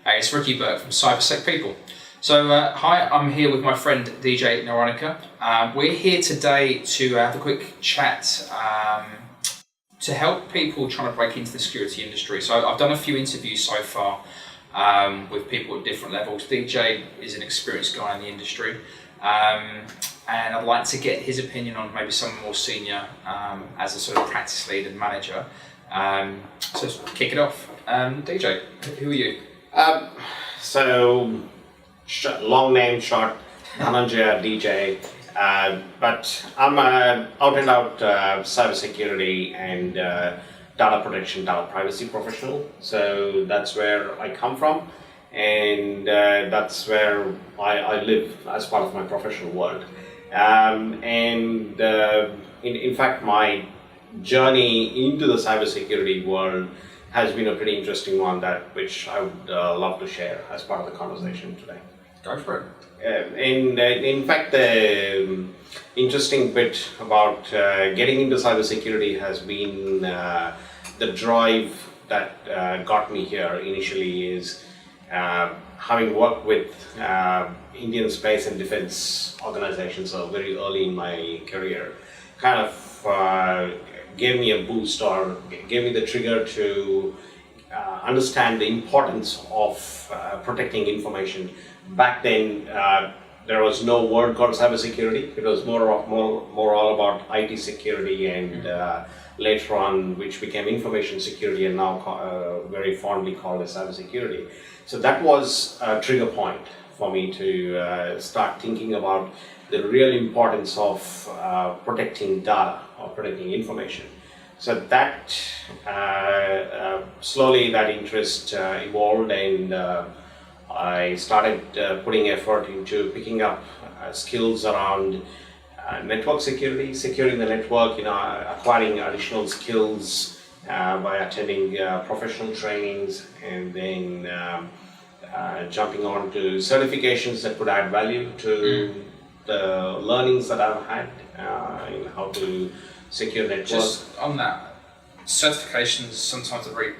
Hey, it's Ricky Burke from Cybersec People. So, hi, I'm here with my friend DJ Naronikar. We're here today to have a quick chat to help people trying to break into the security industry. So, I've done a few interviews so far with people at different levels. DJ is an experienced guy in the industry, and I'd like to get his opinion on maybe someone more senior as a sort of practice lead and manager. So, let's kick it off. DJ, who are you? Long name short, Dhananjaya DJ, but I'm a out and out cybersecurity and data protection, data privacy professional. So that's where I come from, and that's where I live as part of my professional world. In fact, my journey into the cybersecurity world has been a pretty interesting one, which I would love to share as part of the conversation today. Go for it. In fact, the interesting bit about getting into cybersecurity has been the drive that got me here initially is having worked with Indian space and defense organizations very early in my career, kind of gave me a boost or gave me the trigger to understand the importance of protecting information. Back then, there was no word called cybersecurity. It was more all about IT security, and later on, which became information security, and now very fondly called as cybersecurity. So that was a trigger point for me to start thinking about the real importance of protecting data or protecting information. So that slowly that interest evolved, and I started putting effort into picking up skills around network security, securing the network, acquiring additional skills by attending professional trainings, and then jumping on to certifications that could add value to the learnings that I've had in how to secure networks. Just on that, certifications sometimes are very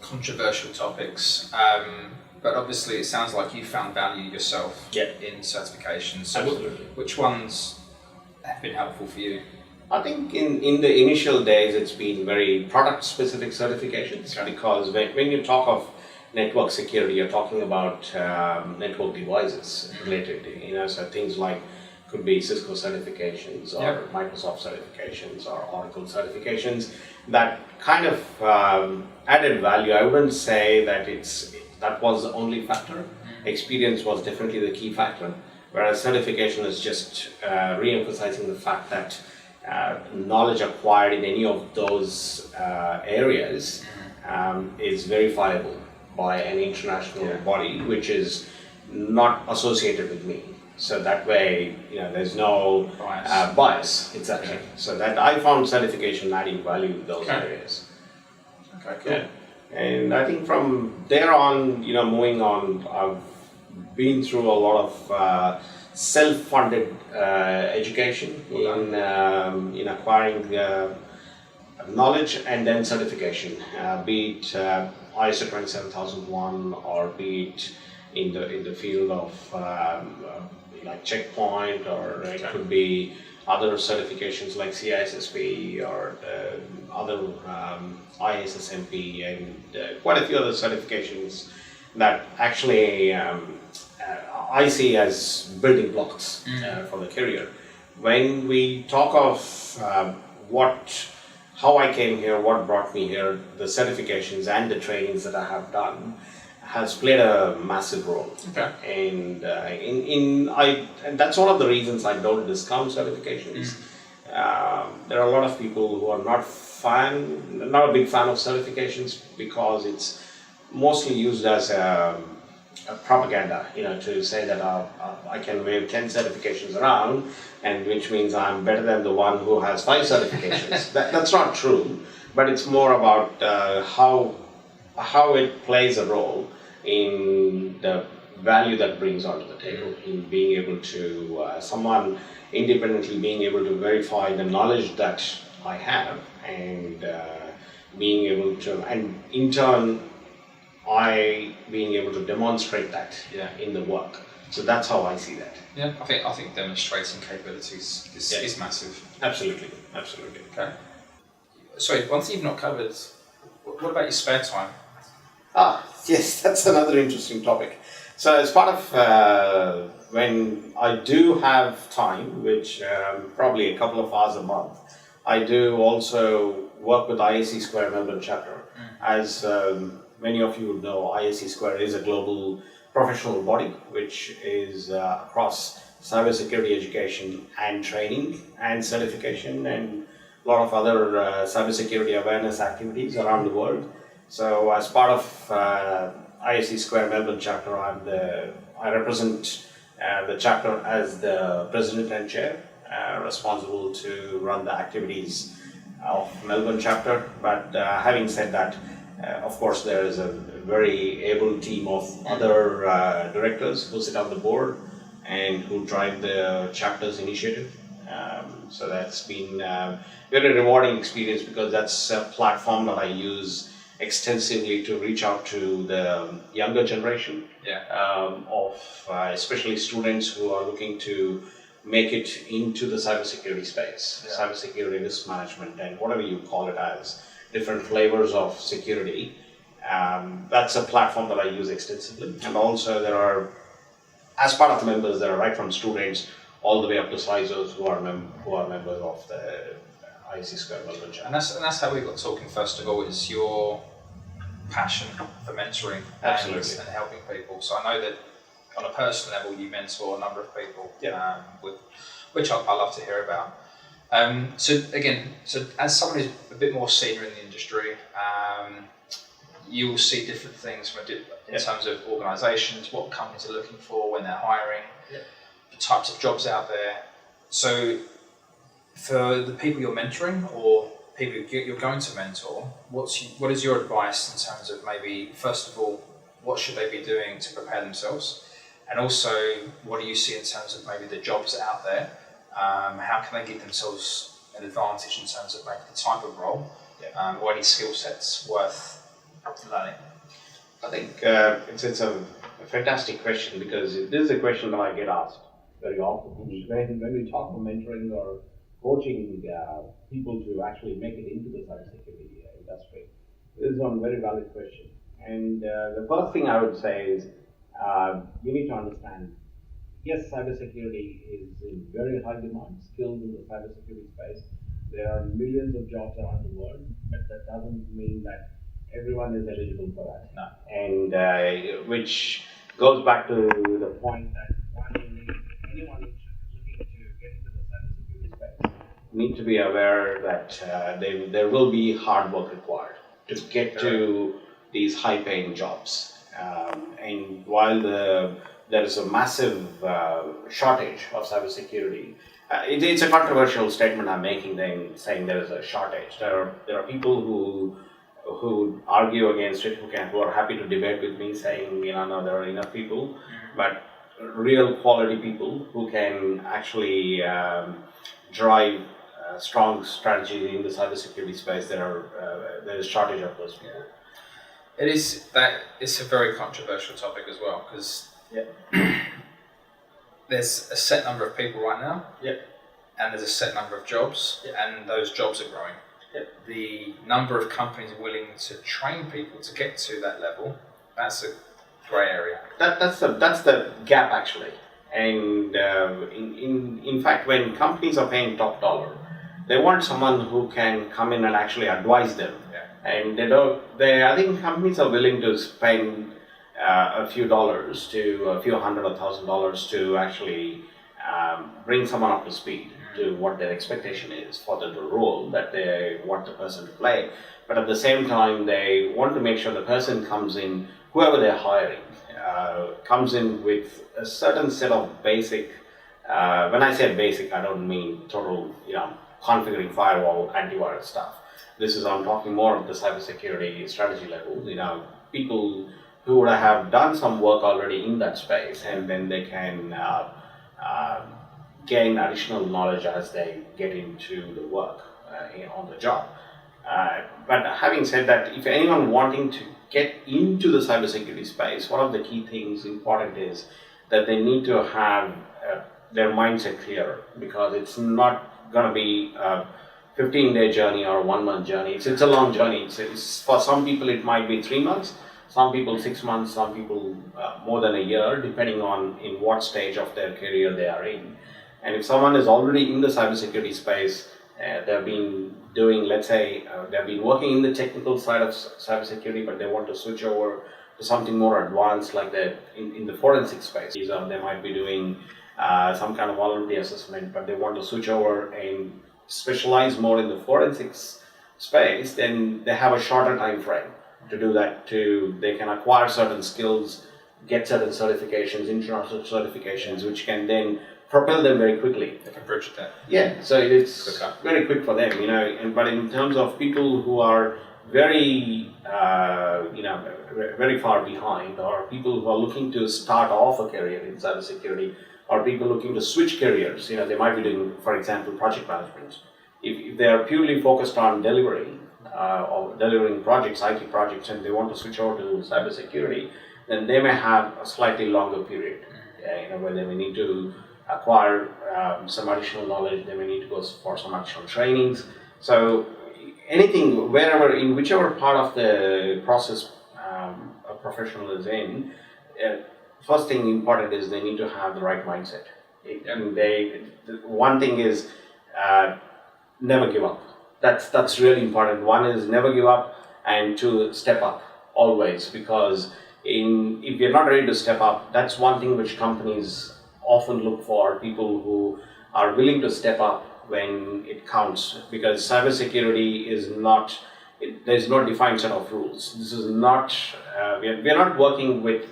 controversial topics, but obviously it sounds like you found value yourself in certifications. So Absolutely. Which ones have been helpful for you? I think in the initial days it's been very product specific certifications, because when you talk of network security, you're talking about network devices related, so things like could be Cisco certifications or Microsoft certifications or Oracle certifications that kind of added value. I wouldn't say that that was the only factor. Experience was definitely the key factor, whereas certification is just re-emphasizing the fact that knowledge acquired in any of those areas is verifiable by an international body, which is not associated with me. So that way, there's no bias. Exactly. So that I found certification adding value in those areas. Okay, cool. Yeah. And I think from there on, moving on, I've been through a lot of self-funded education in acquiring knowledge and then certification, be it ISO 27001 or be it in the field of like Checkpoint, or it could be other certifications like CISSP or other ISSMP, and quite a few other certifications that actually I see as building blocks for the career. When we talk of how I came here, what brought me here, the certifications and the trainings that I have done has played a massive role. Okay. And and that's one of the reasons I don't discount certifications. There are a lot of people who are not a big fan of certifications, because it's mostly used as a propaganda, to say that I can wave 10 certifications around, and which means I'm better than the one who has 5 certifications. That's not true, but it's more about how it plays a role in the value that brings onto the table, in being able to, someone independently being able to verify the knowledge that I have, and being able to, and in turn I being able to demonstrate that in the work. So that's how I see that. Yeah, I think demonstrating capabilities is massive. Absolutely. Okay. Sorry, one thing you've not covered. What about your spare time? Yes, that's another interesting topic. So as part of when I do have time, which probably a couple of hours a month, I do also work with IAC Square Melbourne chapter. As many of you would know, IAC Square is a global professional body which is across cybersecurity education and training and certification and a lot of other cybersecurity awareness activities around the world. So as part of IAC Square Melbourne chapter, I represent the chapter as the president and chair, responsible to run the activities of Melbourne chapter. But having said that, of course, there is a very able team of other directors who sit on the board and who drive the chapter's initiative. So that's been a very rewarding experience because that's a platform that I use extensively to reach out to the younger generation of especially students who are looking to make it into the cybersecurity space, cybersecurity risk management, and whatever you call it as, different flavors of security. That's a platform that I use extensively. And also there are, as part of the members, there are right from students all the way up to CISOs who are members of the IAC Square Melbourne chapter. And that's how we got talking first of all, is your passion for mentoring and helping people. So I know that on a personal level you mentor a number of people, which I love to hear about. So as someone who's a bit more senior in the industry, you will see different things in terms of organisations, what companies are looking for when they're hiring, the types of jobs out there. So for the people you're mentoring or people you're going to mentor, what is your advice in terms of maybe, first of all, what should they be doing to prepare themselves? And also, what do you see in terms of maybe the jobs out there? How can they give themselves an advantage in terms of maybe the type of role or any skill sets worth learning? I think it's a fantastic question because this is a question that I get asked very often. When we talk about mentoring or coaching people to actually make it into the cybersecurity industry, this is one very valid question. And the first thing I would say is you need to understand, yes, cybersecurity is in very high demand, skills in the cybersecurity space. There are millions of jobs around the world, but that doesn't mean that everyone is eligible for that. No. And which goes back to the point that anyone looking to get into the cybersecurity space need to be aware that there will be hard work required to get to these high-paying jobs. And while there is a massive shortage of cybersecurity, it's a controversial statement I'm making then, saying there is a shortage. There are people who argue against it, who are happy to debate with me, saying, no, there are enough people, but real quality people who can actually drive strong strategy in the cybersecurity space. There is shortage of those people. It's a very controversial topic as well, because there's a set number of people right now, and there's a set number of jobs, and those jobs are growing. The number of companies willing to train people to get to that level, that's a grey area. That's the gap actually. And in fact, when companies are paying top dollar, they want someone who can come in and actually advise them. And I think companies are willing to spend a few dollars to a few $100 or $1,000 to actually bring someone up to speed to what their expectation is for the role that they want the person to play. But at the same time, they want to make sure the person comes in, whoever they're hiring, comes in with a certain set of basic, when I say basic, I don't mean total, configuring firewall, antivirus stuff. I'm talking more of the cybersecurity strategy level, people who would have done some work already in that space, and then they can gain additional knowledge as they get into the work on the job. But having said that, if anyone wanting to get into the cybersecurity space, one of the key things important is that they need to have their mindset clear, because it's not going to be a 15-day journey or a 1-month journey. It's a long journey. It's for some people it might be 3 months, some people 6 months, some people more than a year, depending on in what stage of their career they are in. And if someone is already in the cybersecurity space, they've been doing, let's say, they've been working in the technical side of cybersecurity, but they want to switch over to something more advanced, like in the forensic space. They might be doing some kind of vulnerability assessment, but they want to switch over and specialize more in the forensics space. Then they have a shorter time frame to do that. They can acquire certain skills, get certain certifications, international certifications, which can then propel them very quickly. They can bridge that. Yeah, so it's very quick for them, but in terms of people who are very, very far behind, or people who are looking to start off a career in cybersecurity, or people looking to switch careers, they might be doing, for example, project management. If they are purely focused on delivery or delivering projects, IT projects, and they want to switch over to cybersecurity, then they may have a slightly longer period, where they may need to acquire some additional knowledge, they may need to go for some additional trainings. So anything, in whichever part of the process a professional is in, first thing important is they need to have the right mindset. One thing is never give up. That's really important. One is never give up, and two, step up always, because if you're not ready to step up, that's one thing which companies often look for, people who are willing to step up when it counts, because cybersecurity is not, there's no defined set of rules. This is not, we're not working with,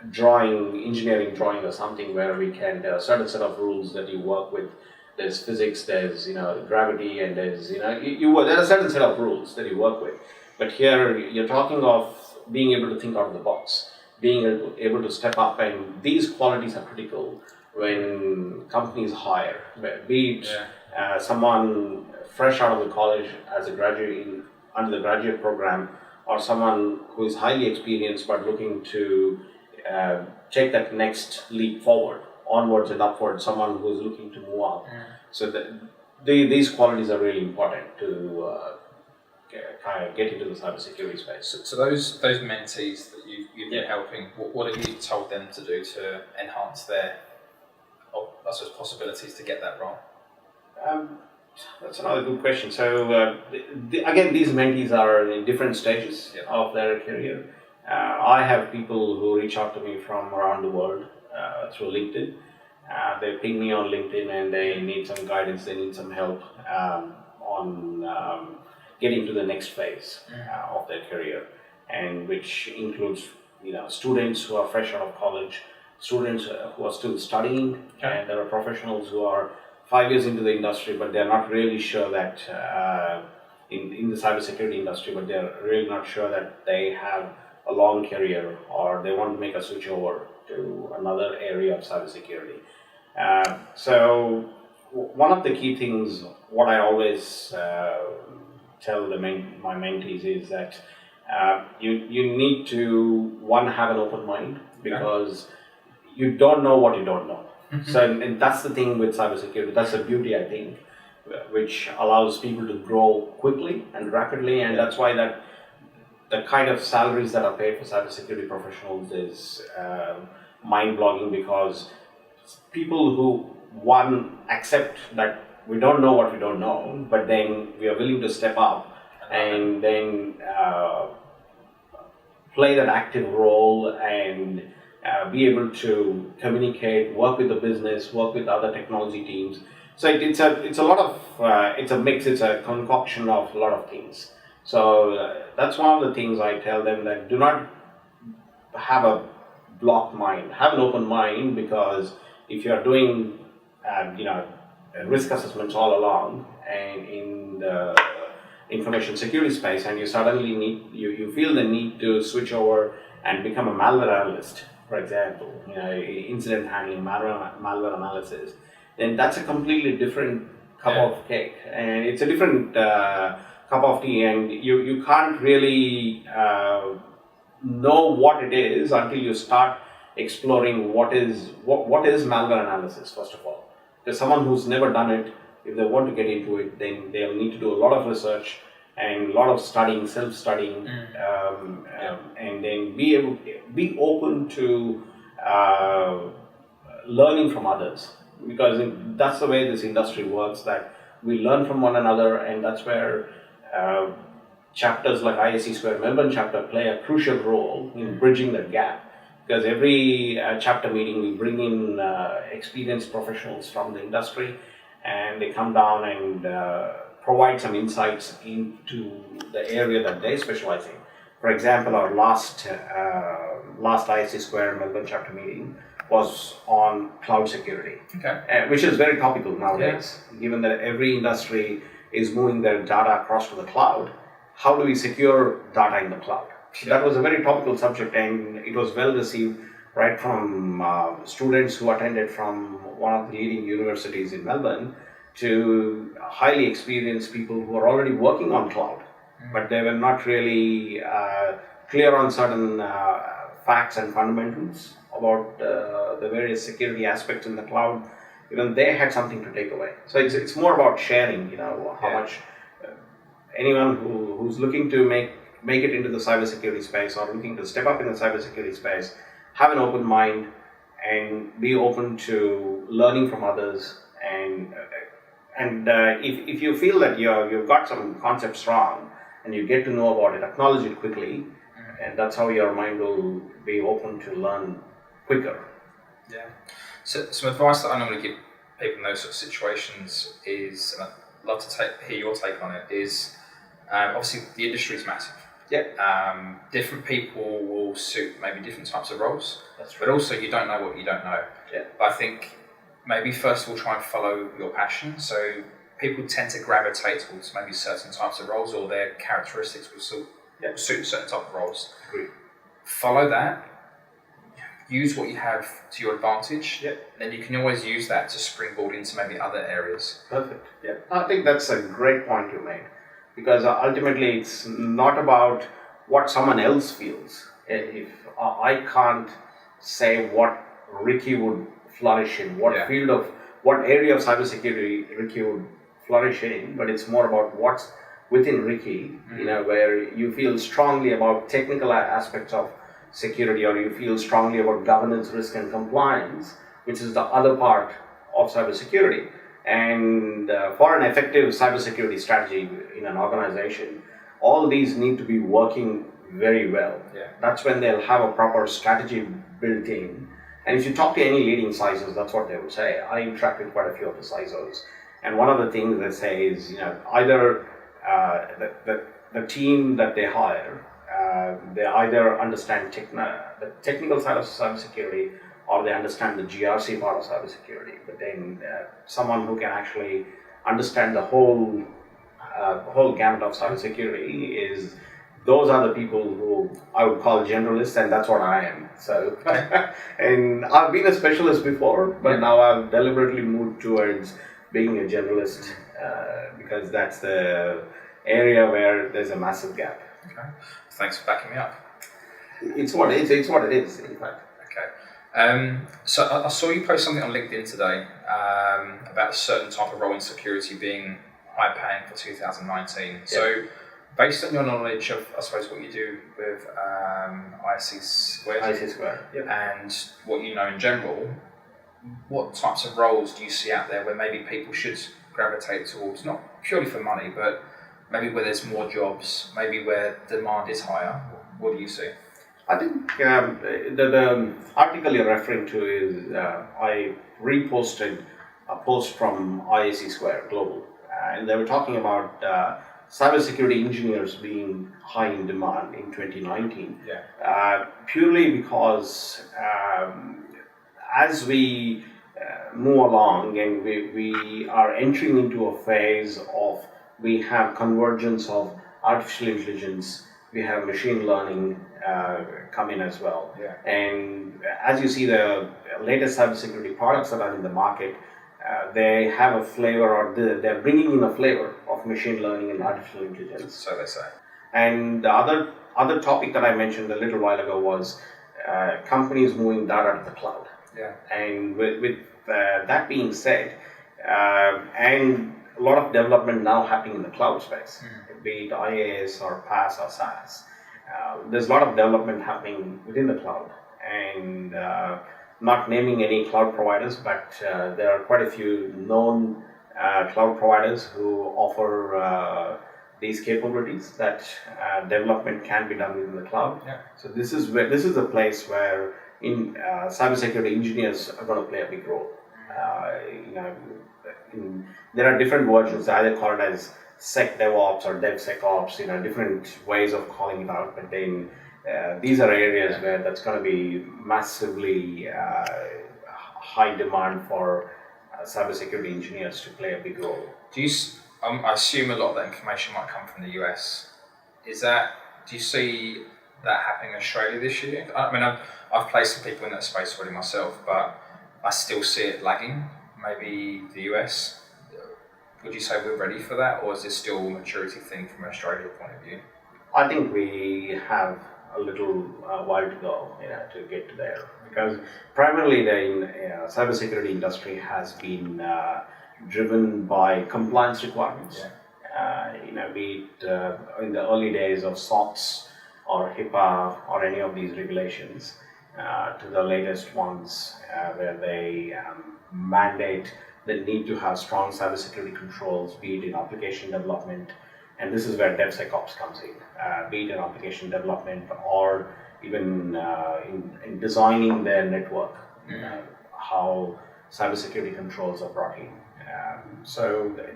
engineering drawing or something where there are a certain set of rules that you work with. There's physics, there's, gravity, and there's, there are a certain set of rules that you work with. But here, you're talking of being able to think out of the box, being able to step up, and these qualities are critical when companies hire, be it someone fresh out of the college as a graduate under the graduate program, or someone who is highly experienced but looking to take that next leap forward, onwards and upwards, someone who is looking to move up. So these qualities are really important to kind of get into the cybersecurity space. So those mentees that you've been helping, what have you told them to do to enhance their, I suppose, possibilities to get that role? That's another good question. So again, these mentees are in different stages of their career. I have people who reach out to me from around the world through LinkedIn. They ping me on LinkedIn and they need some guidance, they need some help on getting to the next phase of their career, and which includes students who are fresh out of college, students who are still studying, and there are professionals who are 5 years into the industry, but they're not really sure that in the cybersecurity industry, but they're really not sure that they have a long career, or they want to make a switch over to another area of cybersecurity. So one of the key things, what I always tell my mentees is that you need to, one, have an open mind, because you don't know what you don't know. So and that's the thing with cybersecurity. That's the beauty, I think, which allows people to grow quickly and rapidly, and that's why the kind of salaries that are paid for cybersecurity professionals is mind-boggling, because people who, one, accept that we don't know what we don't know, but then we are willing to step up and then play that active role and be able to communicate, work with the business, work with other technology teams. So it's a lot of, it's a mix, it's a concoction of a lot of things. So that's one of the things I tell them, that do not have a blocked mind, have an open mind, because if you're doing, risk assessments all along and in the information security space, and you suddenly you feel the need to switch over and become a malware analyst, for example, incident handling, malware analysis, then that's a completely different cup of cake, and it's a different cup of tea, and you can't really know what it is until you start exploring what is malware analysis, first of all. There's someone who's never done it. If they want to get into it, then they'll need to do a lot of research and a lot of studying, self-studying, and then be open to learning from others, because that's the way this industry works, that we learn from one another, and that's where chapters like SXiQ Melbourne chapter play a crucial role in bridging that gap. Because every chapter meeting we bring in experienced professionals from the industry, and they come down and provide some insights into the area that they specialize in. For example, our last SXiQ Melbourne chapter meeting was on cloud security, which is very topical nowadays, given that every industry is moving their data across to the cloud. How do we secure data in the cloud? That was a very topical subject, and it was well received right from students who attended from one of the leading universities in Melbourne to highly experienced people who are already working on cloud, but they were not really clear on certain facts and fundamentals about the various security aspects in the cloud. Even they had something to take away. So it's more about sharing, how much anyone who's looking to make it into the cybersecurity space or looking to step up in the cybersecurity space, have an open mind and be open to learning from others. And if you feel that you've got some concepts wrong and you get to know about it, acknowledge it quickly, and that's how your mind will be open to learn quicker. Yeah. So some advice that I normally give people in those sort of situations is, and I'd love to hear your take on it, is obviously the industry is massive. Yeah. Different people will suit maybe different types of roles. That's true. But also you don't know what you don't know. Yeah. But I think maybe first of all try and follow your passion. So people tend to gravitate towards maybe certain types of roles, or their characteristics will suit certain type of roles. Agreed. Follow that. Use what you have to your advantage. Yeah. Then you can always use that to springboard into maybe other areas. Perfect. Yeah. I think that's a great point you made, because ultimately it's not about what someone else feels. If I can't say what Ricky would flourish in, what area of cybersecurity Ricky would flourish in, but it's more about what's within Ricky, where you feel strongly about technical aspects of security, or you feel strongly about governance, risk and compliance, which is the other part of cybersecurity. And for an effective cybersecurity strategy in an organization, all these need to be working very well. Yeah. That's when they'll have a proper strategy built in. And if you talk to any leading CISOs, that's what they would say. I interact with quite a few of the CISOs, and one of the things they say is, either the team that they hire, they either understand the technical side of cybersecurity, or they understand the GRC part of cybersecurity. But then someone who can actually understand the whole gamut of cybersecurity those are the people who I would call generalists, and that's what I am. So, and I've been a specialist before, but now I've deliberately moved towards being a generalist because that's the area where there's a massive gap. Okay. Thanks for backing me up. It's what it is, in fact. Okay. So I saw you post something on LinkedIn today about a certain type of role in security being high paying for 2019. Yeah. So based on your knowledge of, I suppose, what you do with SXiQ, and what you know in general, what types of roles do you see out there where maybe people should gravitate towards, not purely for money, but maybe where there's more jobs, maybe where demand is higher? What do you see? I think the article you're referring to is, I reposted a post from SXiQ Global, and they were talking about cybersecurity engineers being high in demand in 2019. Purely because as we move along and we are entering into a phase of, we have convergence of artificial intelligence, we have machine learning come in as well. And as you see the latest cybersecurity products that are in the market, they have a flavor, or they're bringing in a flavor of machine learning and artificial intelligence. So they say. And the other topic that I mentioned a little while ago was companies moving data to the cloud. Yeah. And with that being said, and a lot of development now happening in the cloud space, be it IaaS or PaaS or SaaS. There's a lot of development happening within the cloud, and not naming any cloud providers, but there are quite a few known cloud providers who offer these capabilities that development can be done within the cloud. Yeah. So this is a place where cybersecurity engineers are going to play a big role. There are different versions, either called as SecDevOps or DevSecOps, different ways of calling it out, but then these are areas where that's going to be massively high demand for cybersecurity engineers to play a big role. I assume a lot of that information might come from the US. Do you see that happening in Australia this year? I mean, I've placed some people in that space already myself, but I still see it lagging. Maybe the US. Would you say we're ready for that, or is this still a maturity thing from an Australia point of view? I think we have a little while to go to get to there, because primarily the cybersecurity industry has been driven by compliance requirements. Be it in the early days of SOX or HIPAA or any of these regulations, to the latest ones where they mandate the need to have strong cybersecurity controls, be it in application development, and this is where DevSecOps comes in, be it in application development or even in designing their network, how cybersecurity controls are brought in. So the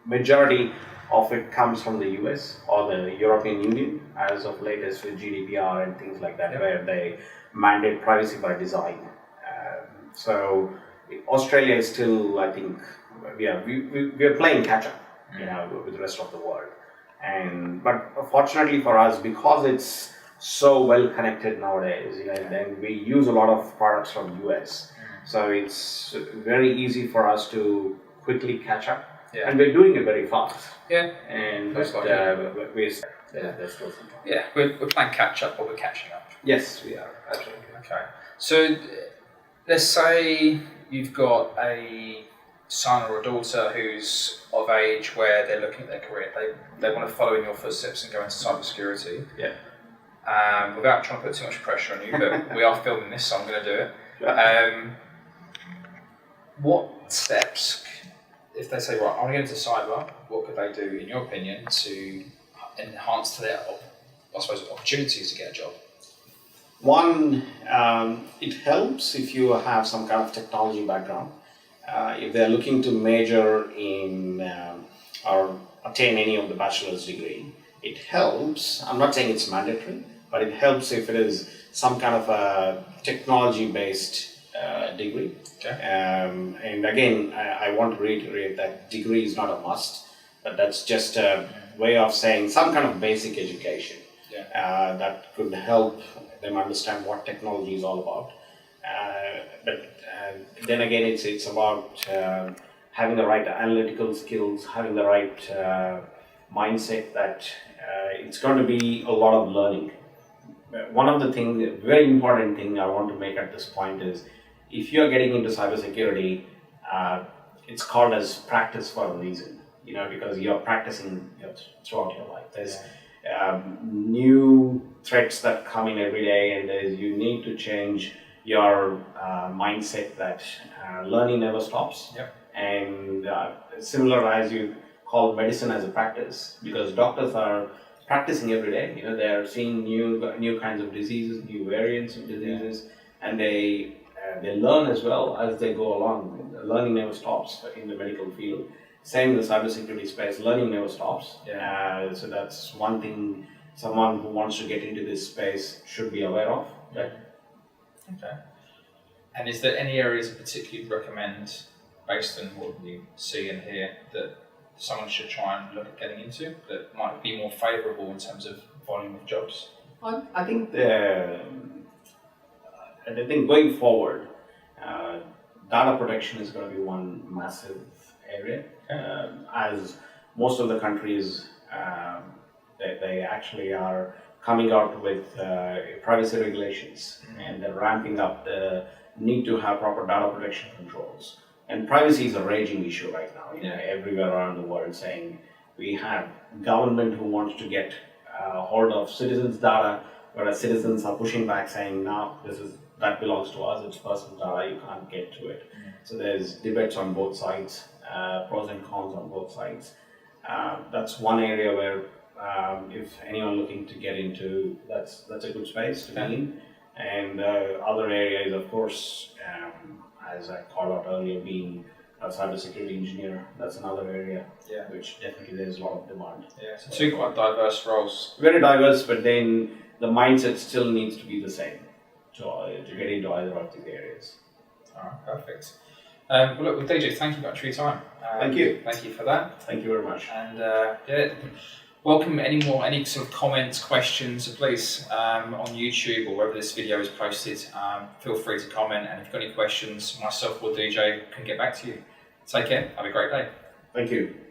majority of it comes from the US or the European Union, as of latest with GDPR and things like that, where they mandate privacy by design. So Australia is still, I think, we are playing catch up, with the rest of the world. But fortunately for us, because it's so well connected nowadays, then we use a lot of products from US. So it's very easy for us to quickly catch up, and we're doing it very fast. Yeah. And there's still some time. Yeah, we're playing catch up, but we're catching up. Yes, we are. Absolutely. Okay. So let's say you've got a son or a daughter who's of age where they're looking at their career. They want to follow in your footsteps and go into cybersecurity. Yeah. Without trying to put too much pressure on you, but we are filming this, so I'm going to do it. Sure. What steps, if they say, right, I want to get into cyber, what could they do, in your opinion, to enhance their, opportunities to get a job? One, it helps if you have some kind of technology background. If they're looking to major in or attain any of the bachelor's degree, it helps. I'm not saying it's mandatory, but it helps if it is some kind of a technology-based degree. Okay. And again, I want to reiterate that degree is not a must, but that's just a way of saying some kind of basic education that could help them understand what technology is all about. But then again, it's about having the right analytical skills, having the right mindset that it's going to be a lot of learning. One of the things, very important thing I want to make at this point is, if you're getting into cybersecurity, it's called as practice for a reason, because you're practicing throughout your life. There's new threats that come in every day, and you need to change your mindset that learning never stops. Yep. And similar as you call medicine as a practice, because doctors are practicing every day. They are seeing new kinds of diseases, new variants of diseases, and they learn as well as they go along. Learning never stops in the medical field. Same in the cybersecurity space, learning never stops. So that's one thing someone who wants to get into this space should be aware of. Okay. And is there any areas in particular you'd recommend, based on what you see and hear, that someone should try and look at getting into that might be more favourable in terms of volume of jobs? I think going forward, data protection is going to be one massive area. As most of the countries, they actually are coming out with privacy regulations, and they're ramping up the need to have proper data protection controls. And privacy is a raging issue right now, everywhere around the world, saying we have government who wants to get hold of citizens' data, whereas citizens are pushing back saying, no, that belongs to us, it's personal data, you can't get to it. So there's debates on both sides, pros and cons on both sides. That's one area where if anyone looking to get into, that's a good space to be in. And other areas, of course, as I called out earlier, being a cybersecurity engineer, that's another area which definitely there's a lot of demand. Yeah, so two quite diverse roles. Very diverse, but then the mindset still needs to be the same to get into either of these areas. All right, perfect. Well, look, DJ, thank you much for your time. Thank you. Thank you for that. Thank you very much. And welcome any sort of comments, questions, please on YouTube or wherever this video is posted. Feel free to comment, and if you've got any questions, myself or DJ can get back to you. Take care. Have a great day. Thank you.